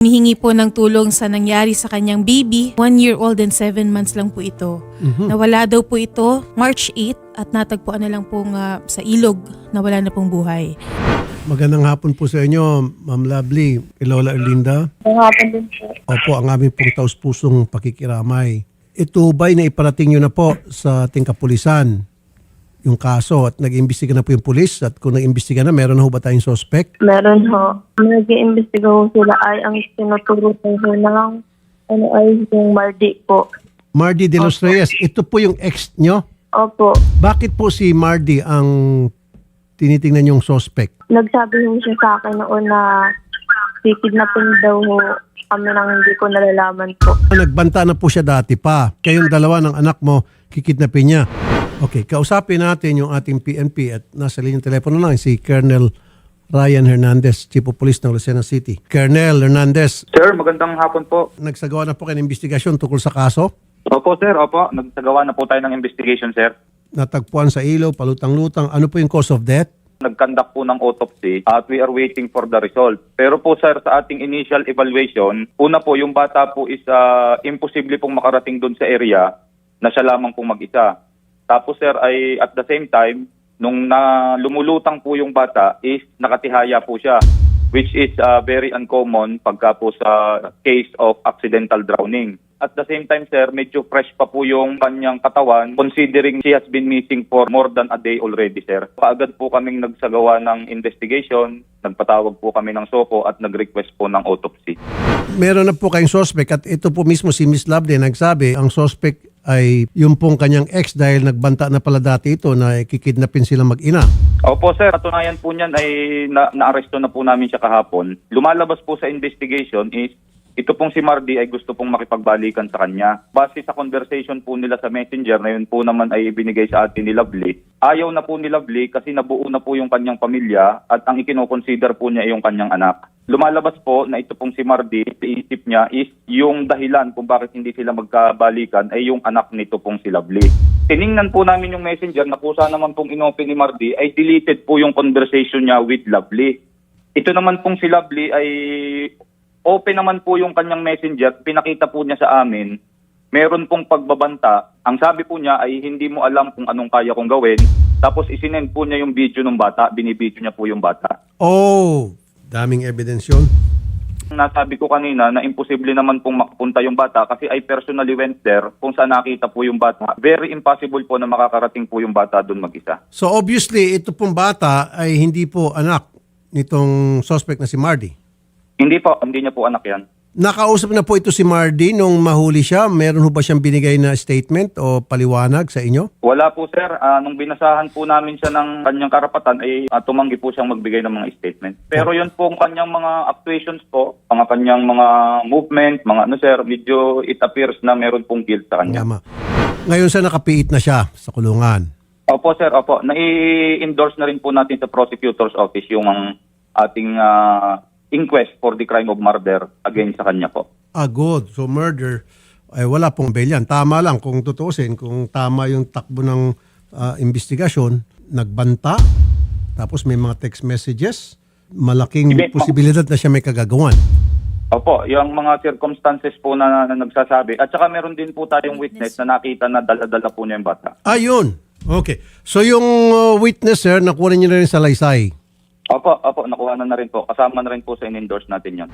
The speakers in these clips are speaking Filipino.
Hinihingi po ng tulong sa nangyari sa kanyang baby. 1-year-old and 7 months lang po ito. Nawala daw po ito March 8 at natagpuan na lang pong sa ilog. Nawala na pong buhay. Magandang hapon po sa inyo, Ma'am Lovely, Lola Erlinda. Magandang hapon din po. Opo, ang aming pong taus-pusong pakikiramay. Ito ba'y naiparating nyo na po sa ating kapulisan yung kaso at nag-iimbestiga na po yung pulis? At kung nag-iimbestiga na, meron na ho ba tayong suspect? Meron ho. Nag-iimbestiga ho sila ay ang tinuturo ho ng ay yung Mardi po. Mardy de los Reyes, ito po yung ex nyo? Opo. Bakit po si Mardy ang tinitingnan yung suspect? Nagsabi ho siya sa akin noon na kikidnapin daw ho kami nang hindi ko nalalaman po. Nagbanta na po siya dati pa. Kayong dalawa ng anak mo, kikidnapin niya. Okay, kausapin natin yung ating PNP at nasa linyang telepono lang si Colonel Ryan Hernandez, Chief of Police ng Lucena City. Colonel Hernandez, Sir, magandang hapon po. nagsagawa na po kayo ng investigasyon tungkol sa kaso. Opo, sir. Opo. Nagsagawa na po tayo ng investigation, sir. Natagpuan sa ilaw, palutang-lutang. Ano po yung cause of death? Nag-conduct po ng autopsy at we are waiting for the result. Pero po, sir, sa ating initial evaluation, una po, yung bata po is imposible pong makarating doon sa area na siya lamang pong mag-isa. Tapos, sir, ay at the same time, nung lumulutang po yung bata is nakatihaya po siya, which is very uncommon pagka po sa case of accidental drowning. At the same time, sir, medyo fresh pa po yung kanyang katawan considering she has been missing for more than a day already, sir. Kaagad po kaming nagsagawa ng investigation, nagpatawag po kami ng SOCO at nag-request po ng autopsy. Meron na po kayong suspect at ito po mismo si Miss Lovely nagsabi, ang suspect ay yung pong kanyang ex dahil nagbanta na pala dati ito na kikidnapin sila mag-ina. Opo, sir. Katunayan po niyan ay na-aresto na po namin siya kahapon. Lumalabas po sa investigation is ito pong si Mardy ay gusto pong makipagbalikan sa kanya. Base sa conversation po nila sa messenger na yun po naman ay ibinigay sa atin ni Lovely. Ayaw na po ni Lovely kasi nabuo na po yung kanyang pamilya at ang ikinoconsider po niya ay yung kanyang anak. Lumalabas po na ito pong si Mardy, iisip niya is yung dahilan kung bakit hindi sila magkabalikan ay yung anak nito pong si Lovely. Tiningnan po namin yung messenger na kusa naman pong inopen ni Mardy ay deleted po yung conversation niya with Lovely. Ito naman pong si Lovely ay open naman po yung kanyang messenger, pinakita po niya sa amin, meron pong pagbabanta. Ang sabi po niya ay hindi mo alam kung anong kaya kong gawin. Tapos isinend po niya yung video ng bata, binibidyo niya po yung bata. Oh, daming evidence yun. Nasabi ko kanina na imposible naman pong makapunta yung bata kasi I personally went there kung saan nakita po yung bata. Very impossible po na makakarating po yung bata doon mag-isa. So obviously, ito pong bata ay hindi po anak nitong suspect na si Mardy. Hindi po, hindi niya po anak yan. Nakausap na po ito si Mardy nung mahuli siya. Meron ho ba siyang binigay na statement o paliwanag sa inyo? Wala po, sir. Nung binasahan po namin siya ng kanyang karapatan ay tumanggi po siyang magbigay ng mga statement. Pero yun po ang kanyang mga actuations po, ang kanyang mga movement, mga sir, medyo it appears na meron pong guilt sa kanya. Tama. Ngayon sa nakapiit na siya sa kulungan. Opo, sir. Opo. Nai-endorse na rin po natin sa prosecutor's office yung ating inquest for the crime of murder against sa kanya po. Good. So murder, ay wala pong bail yan. Tama lang kung tutuusin, kung tama yung takbo ng investigasyon, nagbanta, tapos may mga text messages, malaking posibilidad na siya may kagagawan. Opo, yung mga circumstances po na nagsasabi. At saka meron din po tayong witness na nakita na dala-dala po niya yung bata. Ayun. Okay. So yung witness, sir, nakuha niyo na rin sa Laysay. Opo, nakuha na rin po. Kasama na rin po sa in-endorse natin yan.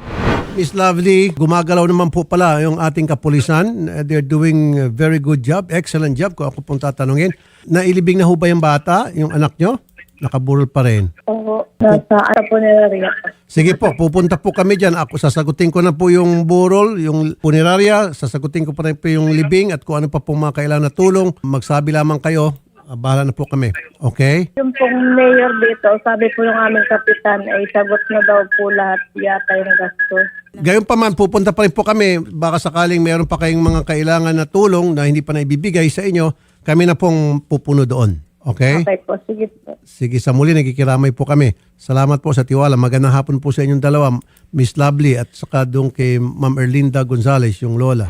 Miss Lovely, gumagalaw naman po pala yung ating kapulisan. They're doing a very good job, excellent job kung ako pong tatanungin. Nailibing na ho ba yung bata, yung anak nyo? Nakaburol pa rin. Oo. Nasa punerarya. Sige po, pupunta po kami dyan. Ako, sasagutin ko na po yung burol, yung punerarya, sasagutin ko pa rin po yung libing at kung ano pa po mga kailangan na tulong. Magsabi lamang kayo. Bahala na po kami. Okay? Yung pong mayor dito, sabi po yung aming kapitan ay sagot na daw po lahat yata yung gastos. Gayon pa man, pupunta pa rin po kami. Baka sakaling mayroon pa kayong mga kailangan na tulong na hindi pa naibibigay sa inyo, kami na pong pupuno doon. Okay? Okay po, sige po. Sige, sa muli, nagkikiramay po kami. Salamat po sa tiwala. Magandang hapon po sa inyong dalawa, Miss Lovely at saka doon kay Ma'am Erlinda Gonzalez, yung lola.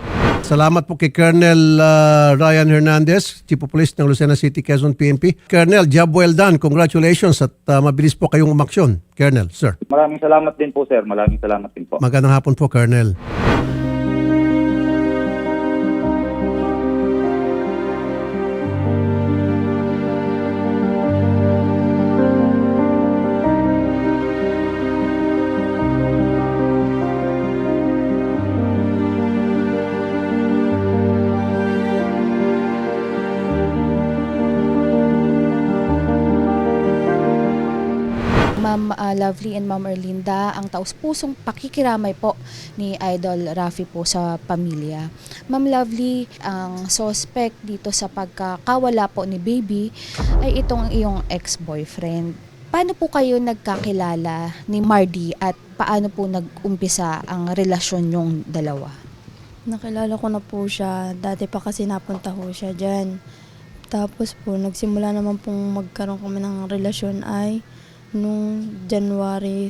Salamat po kay Colonel Ryan Hernandez, Chief of Police ng Lucena City, Quezon PNP. Colonel, job well done. Congratulations at mabilis po kayong umaksyon. Colonel, sir. Maraming salamat din po, sir. Maraming salamat din po. Magandang hapon po, Colonel. Ma'am Lovely and Ma'am Erlinda, ang taus-pusong pakikiramay po ni Idol Rafi po sa pamilya. Ma'am Lovely, ang suspect dito sa pagkakawala po ni Baby ay itong iyong ex-boyfriend. Paano po kayo nagkakilala ni Mardy at paano po nag-umpisa ang relasyon yung dalawa? Nakilala ko na po siya. Dati pa kasi napunta ho siya dyan. Tapos po, nagsimula naman pong magkaroon kami ng relasyon ay nung January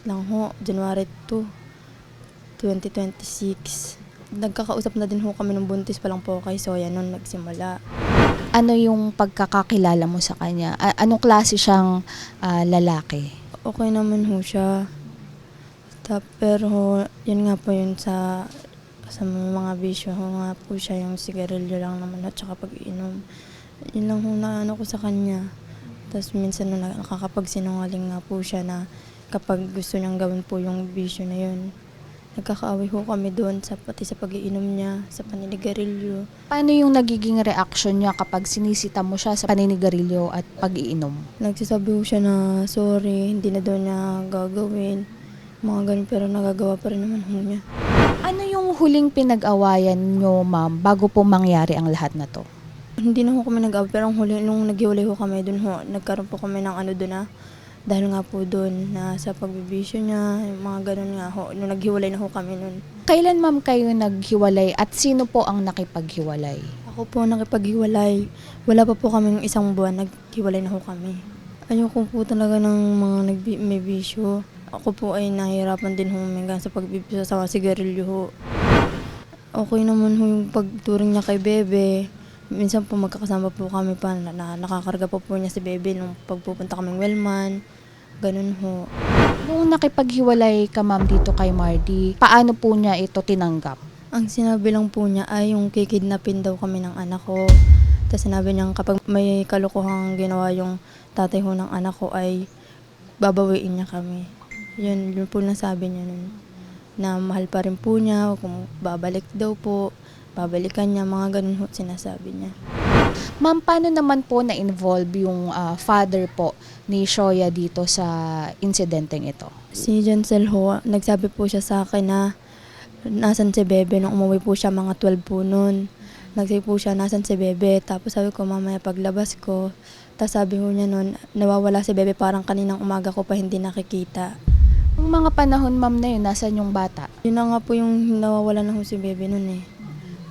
lang ho, January 2, 2026. Nagkakausap na din ho kami nung buntis pa lang po kay Soya noon nagsimula. Ano yung pagkakakilala mo sa kanya? Anong klase siyang lalaki? Okay naman ho siya. Pero yun nga po yun sa mga bisyo ho nga po siya, yung sigarilyo lang naman at saka pag-inom. Yun lang ho na ano ko sa kanya. Tapos minsan nakakapagsinungaling nga po siya na kapag gusto niyang gawin po yung bisyo na yun. Nagkakaaway ho kami doon pati sa pag-iinom niya, sa paninigarilyo. Paano yung nagiging reaction niya kapag sinisita mo siya sa paninigarilyo at pag-iinom? Nagsasabi ho siya na sorry, hindi na daw niya gagawin. Mga ganun, pero nagagawa pa rin naman ho niya. Ano yung huling pinag-awayan nyo, ma'am, bago po mangyari ang lahat na to? Hindi na ho kami nag-away, pero ang huli, nung naghiwalay ho kami doon ho, nagkaroon po kami ng ano doon na, dahil nga po doon na sa pagbibisyo niya, yung mga ganun nga ho, nung naghiwalay na ho kami noon. Kailan, ma'am, kayo naghiwalay at sino po ang nakipaghiwalay? Ako po nakipaghiwalay, wala pa po kaming isang buwan, naghiwalay na ho kami. Ayoko po talaga ng mga may bisyo. Ako po ay nahihirapan din huminga sa pagbibisyo sa sigarilyo ho. Okay naman ho yung pagturing niya kay Bebe. Minsan po magkakasama po kami pa na nakakarga po niya si Bebe nung pagpupunta kaming Wellman. Ganun ho. Nung nakipaghiwalay ka, ma'am, dito kay Mardy, paano po niya ito tinanggap? Ang sinabi lang po niya ay yung kikidnapin daw kami ng anak ko. Tapos sinabi niya kapag may kalokohang ginawa yung tatay ho ng anak ko ay babawiin niya kami. Yun po nasabi niya nun. Na mahal pa rin po niya, kung babalik daw po. Babalikan niya, mga ganun ho sinasabi niya. Ma'am, paano naman po na-involve yung father po ni Shoya dito sa insidenteng ito? Si Jancel ho, nagsabi po siya sa akin na nasan si Bebe nung umuwi po siya mga 12 po noon. Nagsabi po siya, nasan si Bebe? Tapos sabi ko, mamaya paglabas ko. Tapos sabi ho niya noon, nawawala si Bebe, parang kaninang umaga ko pa hindi nakikita. Yung mga panahon, ma'am, na yun, nasan yung bata? Yun na nga po yung nawawala na ho si Bebe noon eh.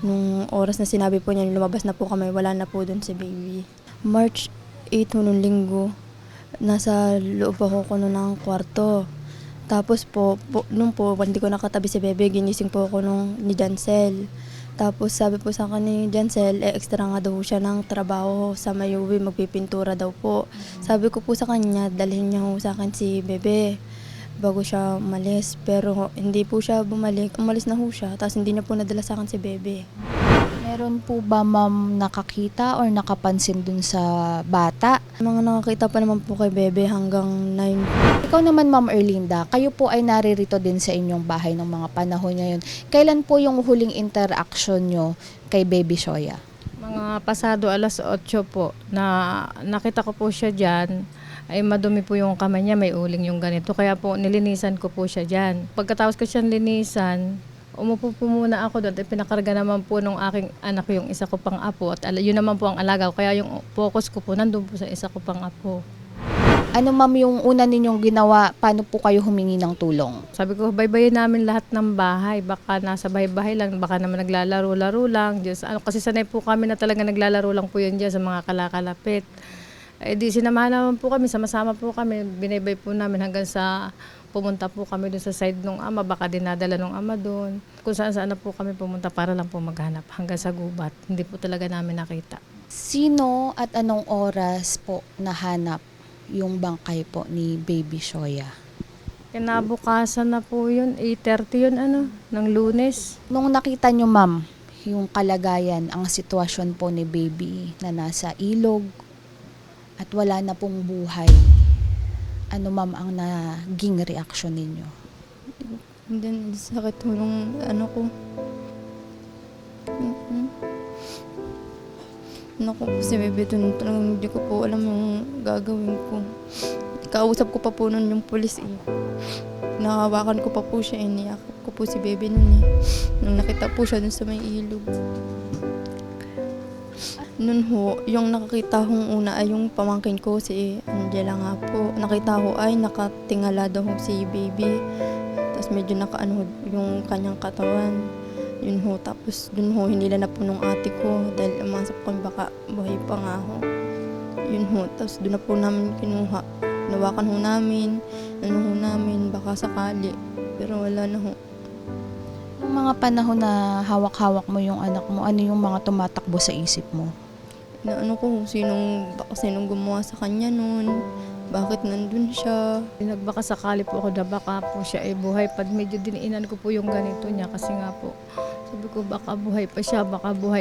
Nung oras na sinabi po niya, lumabas na po kami, wala na po doon si Baby. March 8 nung linggo, nasa loob ako noon ng kwarto. Tapos nung po, hindi ko nakatabi si Bebe, ginising po ako ni Jancel. Tapos sabi po sa akin ni Jancel, extra nga daw siya ng trabaho sa Mayuwi, magpipintura daw po. Sabi ko po sa kanya, dalhin niya ho sa akin si Bebe bago siya umalis. Pero hindi po siya bumalik, umalis na ho siya, tapos hindi na po nadala sa akin si Bebe. Meron po ba, ma'am, nakakita or nakapansin dun sa bata? Mga nakakita pa naman po kay Bebe hanggang 9. Ikaw naman, Ma'am Erlinda, kayo po ay naririto din sa inyong bahay ng mga panahon ngayon. Kailan po yung huling interaction nyo kay Baby Shoya? Mga pasado alas 8 po, na nakita ko po siya dyan, ay madumi po yung kamay niya, may uling yung ganito. Kaya po nilinisan ko po siya dyan. Pagkatapos ko siyang linisan, umupo po muna ako doon. At pinakarga naman po nung aking anak yung isa ko pang apo. At yun naman po ang alaga ko. Kaya yung focus ko po nandun po sa isa ko pang apo. Ano, ma'am, yung una ninyong ginawa? Paano po kayo humingi ng tulong? Sabi ko, baybayin namin lahat ng bahay. Baka nasa bahay-bahay lang, baka naman naglalaro-laro lang. Diyos, kasi sanay po kami na talaga naglalaro lang po yun dyan sa mga kalakalapit. Eh di sinamahan naman po kami, sama-sama po kami, binaybay po namin hanggang sa pumunta po kami dun sa side ng ama, baka dinadala ng ama doon. Kung saan-saan na po kami pumunta para lang po maghanap hanggang sa gubat. Hindi po talaga namin nakita. Sino at anong oras po nahanap yung bangkay po ni Baby Shoya? Kinabukasan na po yun, 8:30 yun ng Lunes. Nung nakita nyo, ma'am, yung kalagayan, ang sitwasyon po ni Baby na nasa ilog at wala na pong buhay, ano ma'am ang naging reaksyon ninyo? And then, sakit ho nung ano ko. Ano ko po si Bebe dun, talagang hindi ko po alam yung gagawin ko. Kausap ko pa po nun yung pulis eh. Nakahawakan ko pa po siya, niyakap ko po si Bebe nun eh. Nung nakita po siya dun sa may ilog. Nun ho, yung nakakita hong una ay yung pamangkin ko, si Angela nga po. Nakita ko ay nakatingala daw ho si Baby. Tapos medyo nakaano yung kanyang katawan. Yun ho, tapos dun ho, hinila na po nung ate ko dahil umasap ko baka buhay pa nga ho. Yun ho, tapos dun na po namin kinuha. Nawakan ho namin, baka sakali. Pero wala na ho. Yung mga panahon na hawak-hawak mo yung anak mo, ano yung mga tumatakbo sa isip mo? Na ano ko, sinong gumawa sa kanya nun, bakit nandun siya. Nagbaka sakali po ako na baka po siya ay buhay pa. Medyo diniinan ko po yung ganito niya kasi nga po, sabi ko baka buhay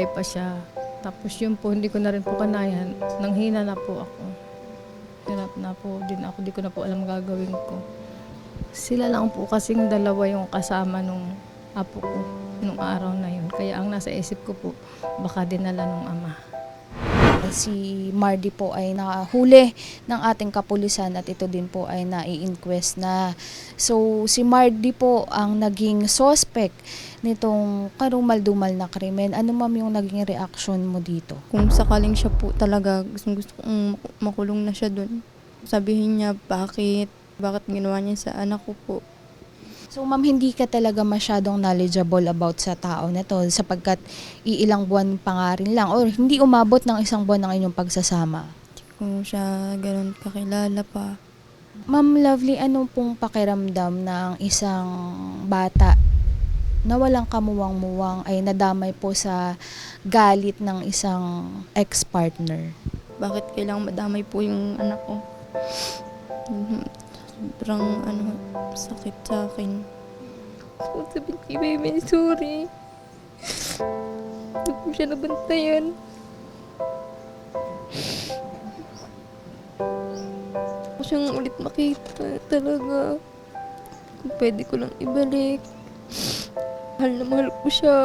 pa siya. Tapos yun po, hindi ko na rin po kanayan. Nanghina na po ako. Hirap na po din ako, di ko na po alam gagawin ko. Sila lang po kasing dalawa yung kasama nung apo ko nung araw na yun. Kaya ang nasa isip ko po, baka dinala nung ama. Si Mardy po ay nakahuli ng ating kapulisan at ito din po ay nai-inquest na. So si Mardy po ang naging suspect nitong karumal-dumal na krimen. Ano ma'am yung naging reaksyon mo dito? Kung sakaling siya po talaga, gusto kong makulong na siya dun. Sabihin niya, bakit ginawa niya sa anak ko po. So ma'am, hindi ka talaga masyadong knowledgeable about sa tao na to sapagkat iilang buwan pa nga rin lang or hindi umabot ng isang buwan ng inyong pagsasama. Kung siya ganun kakilala pa. Ma'am Lovely, ano pong pakiramdam na ang isang bata na walang kamuwang-muwang ay nadamay po sa galit ng isang ex-partner? Bakit kailangang madamay po yung anak ko? Sobrang sakit sa akin. So, sabihin kay Baby, sorry. Hindi ko siya nabantayan. Ako siyang ulit makita talaga. Kung pwede ko lang ibalik. Mahal na mahal ko siya.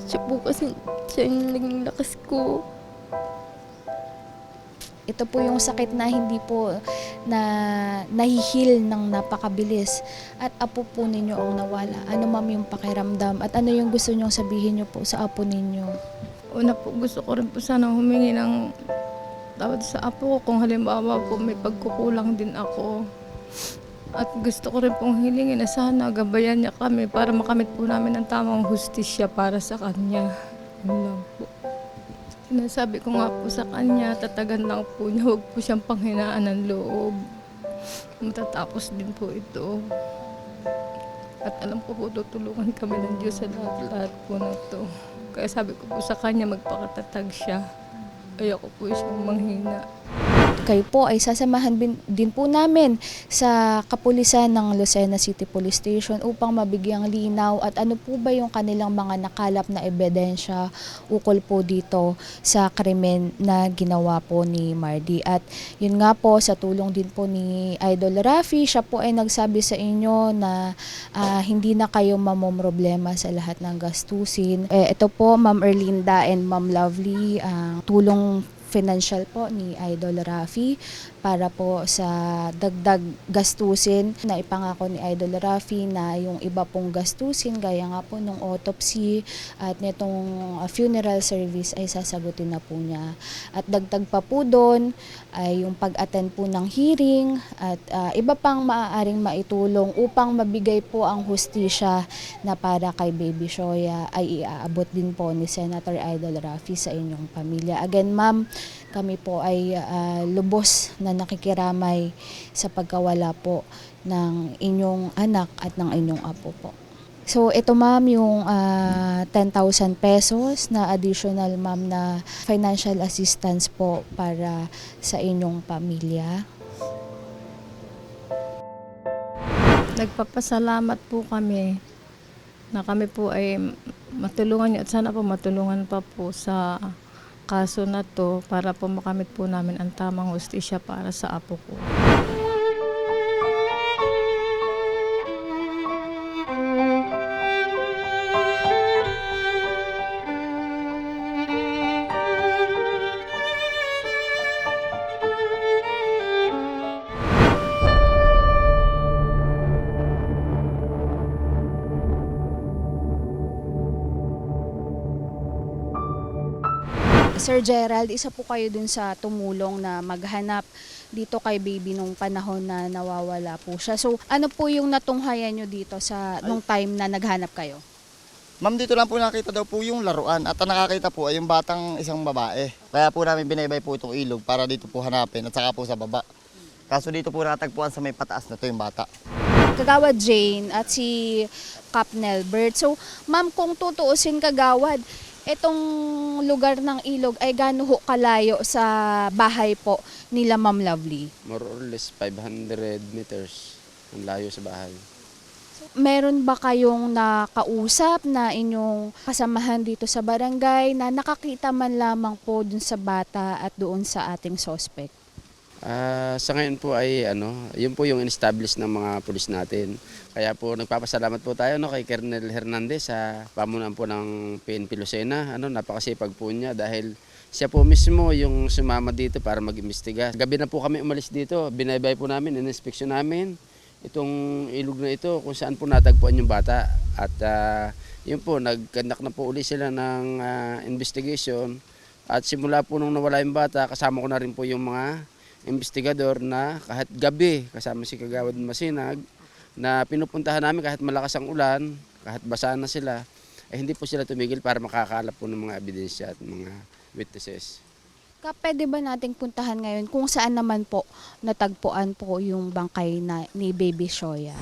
Siya po kasi, siya yung naging lakas ko. Ito po yung sakit na hindi po na nahihil ng napakabilis at apo po ninyo ang nawala. Ano ma'am yung pakiramdam at ano yung gusto nyong sabihin nyo po sa apo ninyo? Una po, gusto ko rin po sana humingi ng tawad sa apo ko kung halimbawa po may pagkukulang din ako. At gusto ko rin pong hilingin na sana gabayan niya kami para makamit po namin ang tamang hustisya para sa kanya. Yun lang po. Sinasabi ko nga po sa kanya, tatagan lang po niya, huwag po siyang panghinaan ng loob. Matatapos din po ito. At alam ko po, tutulungan kami ng Diyos sa lahat po na ito. Kaya sabi ko po sa kanya, magpakatatag siya. Ayoko po siyang manghina. Kayo po ay sasamahan din po namin sa kapulisan ng Lucena City Police Station upang mabigyang linaw at ano po ba yung kanilang mga nakalap na ebidensya ukol po dito sa krimen na ginawa po ni Mardy. At yun nga po, sa tulong din po ni Idol Rafi, siya po ay nagsabi sa inyo na hindi na kayo mamomroblema sa lahat ng gastusin. Ito po, Ma'am Erlinda and Ma'am Lovely, ang tulong financial po ni Idol Rafi para po sa dagdag gastusin na ipangako ni Idol Rafi na yung iba pong gastusin gaya nga po nung autopsy at nitong funeral service ay sasagutin na po niya. At dagdag pa po doon ay yung pag-attend po ng hearing at iba pang maaaring maitulong upang mabigay po ang hustisya na para kay Baby Shoya ay iaabot din po ni Senator Idol Rafi sa inyong pamilya. Again, ma'am, kami po ay lubos na nakikiramay sa pagkawala po ng inyong anak at ng inyong apo po. So ito ma'am yung 10,000 pesos na additional ma'am na financial assistance po para sa inyong pamilya. Nagpapasalamat po kami na kami po ay matulungan niyo at sana po matulungan pa po sa kaso na to para po makamit po namin ang tamang hustisya para sa apo ko. Sir Gerald, isa po kayo dun sa tumulong na maghanap dito kay baby nung panahon na nawawala po siya. So ano po yung natunghayan nyo dito sa nung time na naghanap kayo? Ma'am, dito lang po nakita daw po yung laruan at ang nakakita po ay yung batang isang babae. Kaya po namin binaybay po itong ilog para dito po hanapin at saka po sa baba. Kaso dito po nakatagpuan sa may pataas na to yung bata. Kagawad Jane at si Cap Nelbert. So ma'am, kung tutuusin kagawad, itong lugar ng ilog ay gaano ho kalayo sa bahay po nila Ma'am Lovely? More or less 500 meters ang layo sa bahay. Meron ba kayong nakausap na inyong kasamahan dito sa barangay na nakakita man lamang po dun sa bata at doon sa ating suspect? Sa ngayon po ay yun po yung in-establish ng mga pulis natin. Kaya po nagpapasalamat po tayo kay Colonel Hernandez sa pamunuan po ng PNP Lucena. Napakasipag po niya dahil siya po mismo yung sumama dito para mag-imbestiga. Gabi na po kami umalis dito, binaybay po namin, in-inspection namin itong ilog na ito kung saan po natagpuan yung bata. At yun po, nag-conduct na po uli sila ng investigation. At simula po nung nawala yung bata, kasama ko na rin po yung mga investigador na kahit gabi kasama si Kagawad Masinag na pinupuntahan namin kahit malakas ang ulan, kahit basa na sila, hindi po sila tumigil para makakalap po ng mga ebidensya at mga witnesses. Pwede ba nating puntahan ngayon kung saan naman po natagpuan po yung bangkay ni Baby Shoya?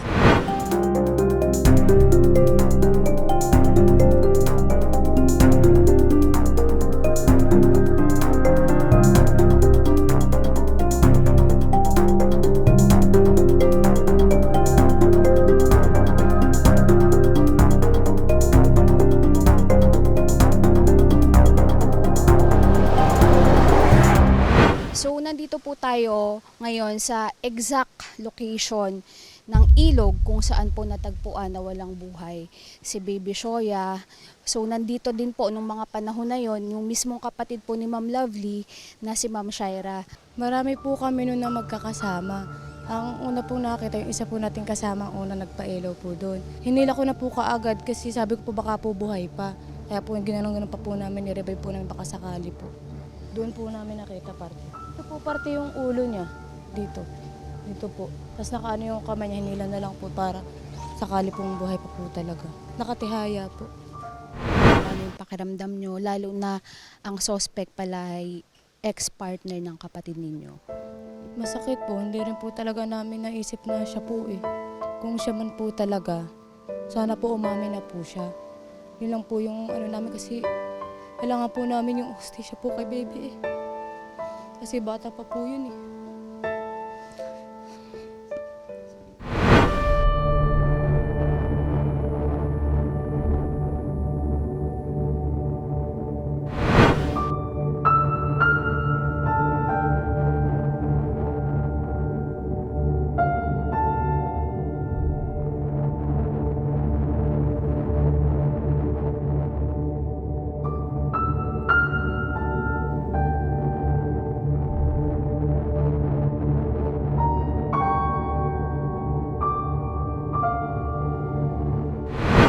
So nandito po tayo ngayon sa exact location ng ilog kung saan po natagpuan na walang buhay si Baby Shoya. So nandito din po nung mga panahon na yon yung mismong kapatid po ni Ma'am Lovely na si Ma'am Shaira. Marami po kami noon na magkakasama. Ang una pong nakita, yung isa po nating kasama ang una nagpa-elaw po doon. Hinila ko na po kaagad kasi sabi ko po baka po buhay pa. Kaya po ginanong-ganon pa po namin, nirevive po namin baka sakali po. Doon po namin nakita parte. Ito po parte yung ulo niya dito. Dito po. Tapos nakaano yung kamay niya, hinila na lang po para sakali pong buhay pa po talaga. Nakatihaya po. Ano yung pakiramdam nyo, lalo na ang suspect pala ay ex-partner ng kapatid ninyo? Masakit po, hindi rin po talaga namin naisip na siya po eh. Kung siya man po talaga, sana po umamin na po siya. Yun lang po yung namin kasi kailangan po namin yung hustisya po kay baby eh. Kasi bata pa po yun eh.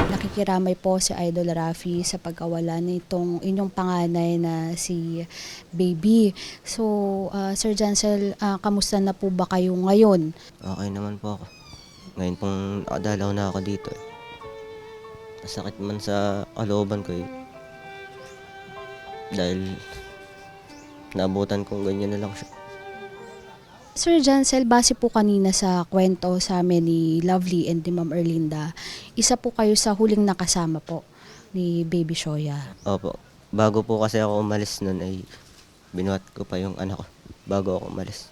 Nakikiramay po si Idol Rafi sa pagkawala nitong inyong panganay na si Baby. So, Sir Jansel, kamusta na po ba kayo ngayon? Okay naman po ako. Ngayon pong nakadalaw na ako dito. Masakit man sa kalooban ko eh. Dahil naabutan kong ganyan na lang siya. Sir Jancel, base po kanina sa kwento sa amin ni Lovely and ni Ma'am Erlinda, isa po kayo sa huling nakasama po ni Baby Shoya. Opo. Bago po kasi ako umalis nun ay binuhat ko pa yung anak ko bago ako umalis.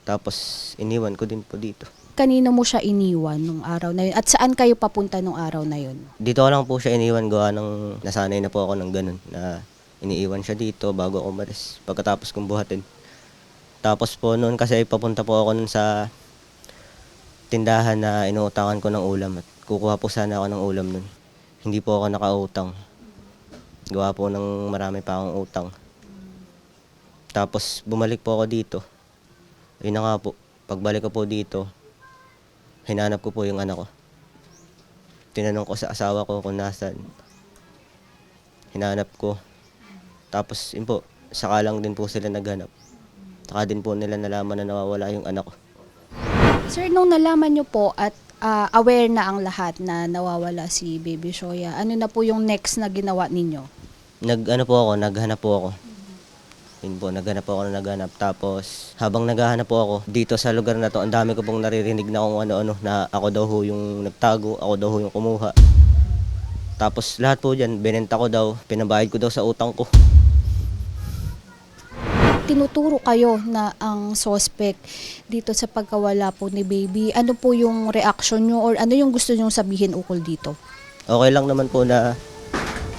Tapos iniwan ko din po dito. Kanino mo siya iniwan nung araw na yun? At saan kayo papunta nung araw na yun? Dito ko lang po siya iniwan, gawa ng nasanay na po ako ng ganun na iniiwan siya dito bago ako umalis pagkatapos kong buhatin. Tapos po noon kasi papunta po ako nun sa tindahan na inuutangan ko ng ulam at kukuha po sana ako ng ulam nun. Hindi po ako nakautang. Gawa po ng marami pa akong utang. Tapos bumalik po ako dito. Yun na nga po, pagbalik ko po dito, hinanap ko po yung anak ko. Tinanong ko sa asawa ko kung nasaan. Hinanap ko. Tapos yun po, saka lang din po sila naghanap. Saka din po nila nalaman na nawawala yung anak ko. Sir, nung nalaman nyo po at aware na ang lahat na nawawala si Baby Shoya, ano na po yung next na ginawa ninyo? Naghanap po ako. Yun po, naghanap. Tapos habang naghahanap po ako, dito sa lugar na to, ang dami ko pong naririnig na kung ano-ano, na ako daw ho yung nagtago, ako daw ho yung kumuha. Tapos lahat po dyan, binenta ko daw, pinabayad ko daw sa utang ko. Tinuturo kayo na ang suspect dito sa pagkawala po ni Baby. Ano po yung reaction nyo or ano yung gusto nyo sabihin ukol dito? Okay lang naman po na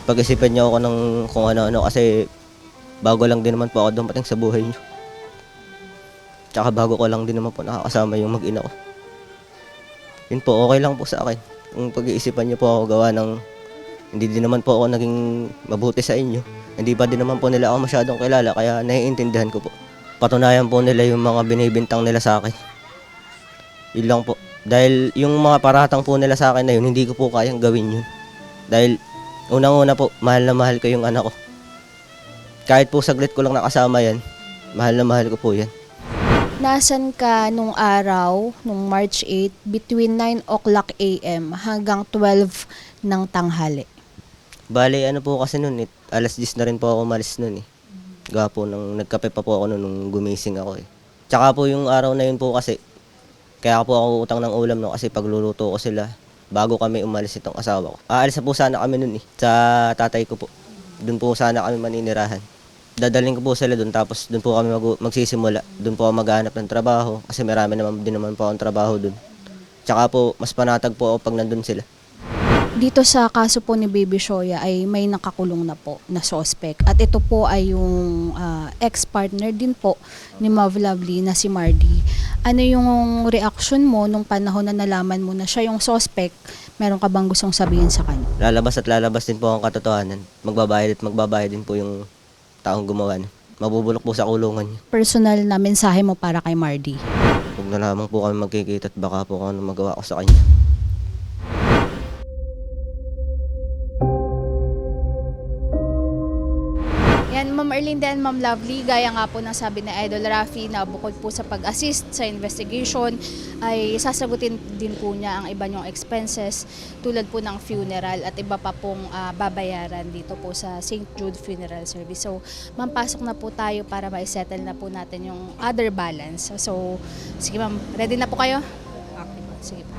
pag-isipan niyo ako ng kung ano-ano kasi bago lang din naman po ako dumating sa buhay niyo. Tsaka bago ko lang din naman po nakakasama yung mag-ina ko. Yun po, okay lang po sa akin. Kung pag-iisipan niyo po ako gawa ng hindi din naman po ako naging mabuti sa inyo. Hindi pa din naman po nila ako masyadong kilala kaya naiintindihan ko po. Patunayan po nila yung mga binibintang nila sa akin. Yun lang po. Dahil yung mga paratang po nila sa akin na yun, hindi ko po kayang gawin yun. Dahil unang-una po, mahal na mahal ko yung anak ko. Kahit po saglit ko lang nakasama yan, mahal na mahal ko po yan. Nasaan ka nung araw, nung March 8, between 9 o'clock a.m. hanggang 12 ng tanghali? Bale, ano po kasi nun, alas 10 na rin po ako umalis nun eh. Gawa po nung nagkape pa po ako nun nung gumising ako eh. Tsaka po yung araw na yun po kasi, kaya po ako utang ng ulam no kasi pagluluto ko sila bago kami umalis itong asawa ko. Aalis na po sana kami nun eh, sa tatay ko po. Doon po sana kami maninirahan. Dadaling ko po sila doon tapos doon po kami magsisimula. Doon po ako maghanap ng trabaho kasi marami naman din naman po akong trabaho doon. Tsaka po mas panatag po ako pag nandun sila. Dito sa kaso po ni Baby Shoya ay may nakakulong na po na suspect. At ito po ay yung ex-partner din po ni Ma'am Lovely na si Mardy. Ano yung reaction mo nung panahon na nalaman mo na siya yung suspect? Meron ka bang gustong sabihin sa kanya? Lalabas at lalabas din po ang katotohanan. Magbabayad at magbabayad din po yung taong gumawa niya. Mabubulok po sa kulungan niya. Personal na mensahe mo para kay Mardy? Huwag na lamang po kami magkikita at baka po kung ano magawa ko sa kanya. Yan, Ma'am Erlinda and Ma'am Lovely, gaya nga po ng sabi ni Idol Rafi na bukod po sa pag-assist sa investigation, ay sasagutin din po niya ang iba niyong expenses tulad po ng funeral at iba pa pong babayaran dito po sa St. Jude Funeral Service. So, ma'am, pasok na po tayo para ma-settle na po natin yung other balance. So, sige ma'am, ready na po kayo? Okay po, sige po.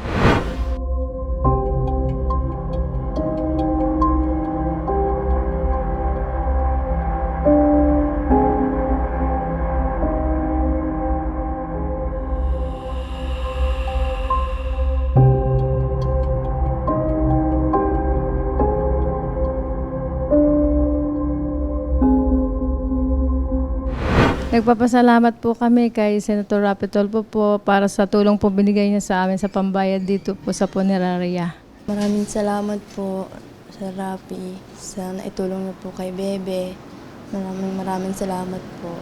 Nagpapasalamat po kami kay Senator Rafi Tulfo po para sa tulong po binigay niya sa amin sa pambayad dito po sa punerarya. Maraming salamat po sa Rafi, sa naitulong niyo po kay Bebe. Maraming salamat po.